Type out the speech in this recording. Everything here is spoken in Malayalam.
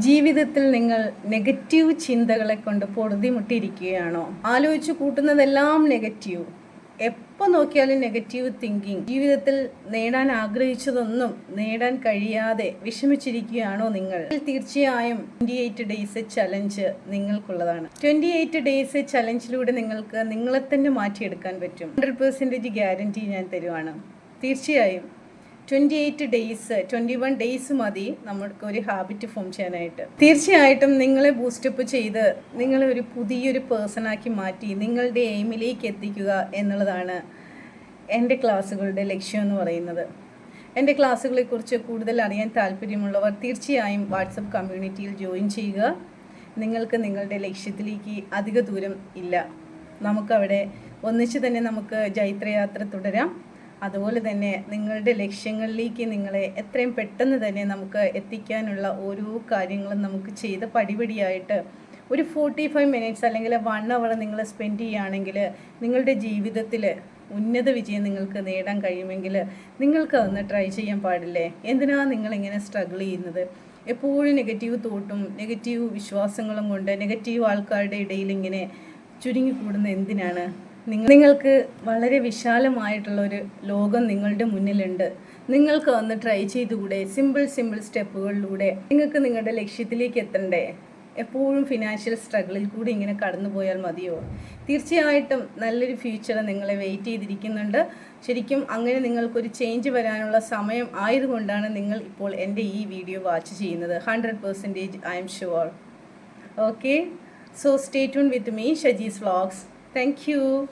ജീവിതത്തിൽ നിങ്ങൾ നെഗറ്റീവ് ചിന്തകളെ കൊണ്ട് പൊറുതിമുട്ടിയിരിക്കുകയാണോ? ആലോചിച്ച് കൂട്ടുന്നതെല്ലാം നെഗറ്റീവ്, എപ്പോൾ നോക്കിയാലും നെഗറ്റീവ് തിങ്കിങ്. ജീവിതത്തിൽ നേടാൻ ആഗ്രഹിച്ചതൊന്നും നേടാൻ കഴിയാതെ വിഷമിച്ചിരിക്കുകയാണോ നിങ്ങൾ? തീർച്ചയായും 28 ഡേയ്സ് ചലഞ്ച് നിങ്ങൾക്കുള്ളതാണ്. 28 ഡേയ്സ് ചലഞ്ചിലൂടെ നിങ്ങൾക്ക് നിങ്ങളെ തന്നെ മാറ്റിയെടുക്കാൻ പറ്റും. 100% ഗ്യാരണ്ടി ഞാൻ തരുവാണ്. തീർച്ചയായും 28 ഡേയ്സ് 21 ഡേയ്സ് മതി നമുക്ക് ഒരു ഹാബിറ്റ് ഫോം ചെയ്യാനായിട്ട്. തീർച്ചയായിട്ടും നിങ്ങളെ ബൂസ്റ്റപ്പ് ചെയ്ത് നിങ്ങളെ ഒരു പുതിയൊരു പേഴ്സണാക്കി മാറ്റി നിങ്ങളുടെ എയിമിലേക്ക് എത്തിക്കുക എന്നുള്ളതാണ് എൻ്റെ ക്ലാസ്സുകളുടെ ലക്ഷ്യം എന്ന് പറയുന്നത്. എൻ്റെ ക്ലാസ്സുകളെക്കുറിച്ച് കൂടുതൽ അറിയാൻ താല്പര്യമുള്ളവർ തീർച്ചയായും വാട്സപ്പ് കമ്മ്യൂണിറ്റിയിൽ ജോയിൻ ചെയ്യുക. നിങ്ങൾക്ക് നിങ്ങളുടെ ലക്ഷ്യത്തിലേക്ക് അധിക ദൂരം ഇല്ല. നമുക്കവിടെ ഒന്നിച്ച് തന്നെ നമുക്ക് ജൈത്രയാത്ര തുടരാം. അതുപോലെ തന്നെ നിങ്ങളുടെ ലക്ഷ്യങ്ങളിലേക്ക് നിങ്ങളെ എത്രയും പെട്ടെന്ന് തന്നെ നമുക്ക് എത്തിക്കാനുള്ള ഓരോ കാര്യങ്ങളും നമുക്ക് ചെയ്ത് പടിപടിയായിട്ട് ഒരു 45 മിനിറ്റ്സ് അല്ലെങ്കിൽ 1 അവർ നിങ്ങൾ സ്പെൻഡ് ചെയ്യുകയാണെങ്കിൽ നിങ്ങളുടെ ജീവിതത്തിൽ ഉന്നത വിജയം നിങ്ങൾക്ക് നേടാൻ കഴിയുമെങ്കിൽ നിങ്ങൾക്ക് അതൊന്ന് ട്രൈ ചെയ്യാൻ പാടില്ലേ? എന്തിനാണ് നിങ്ങളിങ്ങനെ സ്ട്രഗിൾ ചെയ്യുന്നത്? എപ്പോഴും നെഗറ്റീവ് തോട്ടും നെഗറ്റീവ് വിശ്വാസങ്ങളും കൊണ്ട് നെഗറ്റീവ് ആൾക്കാരുടെ ഇടയിൽ ഇങ്ങനെ ചുരുങ്ങിക്കൂടുന്ന എന്തിനാണ്? നിങ്ങൾക്ക് വളരെ വിശാലമായിട്ടുള്ളൊരു ലോകം നിങ്ങളുടെ മുന്നിലുണ്ട്. നിങ്ങൾക്ക് ഒന്ന് ട്രൈ ചെയ്തുകൂടെ? സിമ്പിൾ സ്റ്റെപ്പുകളിലൂടെ നിങ്ങൾക്ക് നിങ്ങളുടെ ലക്ഷ്യത്തിലേക്ക് എത്തണ്ടേ? എപ്പോഴും ഫിനാൻഷ്യൽ സ്ട്രഗിളിൽ കൂടി ഇങ്ങനെ കടന്നു പോയാൽ മതിയോ? തീർച്ചയായിട്ടും നല്ലൊരു ഫ്യൂച്ചർ നിങ്ങളെ വെയിറ്റ് ചെയ്തിരിക്കുന്നുണ്ട്. ശരിക്കും അങ്ങനെ നിങ്ങൾക്കൊരു ചേഞ്ച് വരാനുള്ള സമയം ആയതുകൊണ്ടാണ് നിങ്ങൾ ഇപ്പോൾ എൻ്റെ ഈ വീഡിയോ വാച്ച് ചെയ്യുന്നത്. 100% I am sure. Okay, so stay tuned with me, Shaji's Vlogs. Thank you.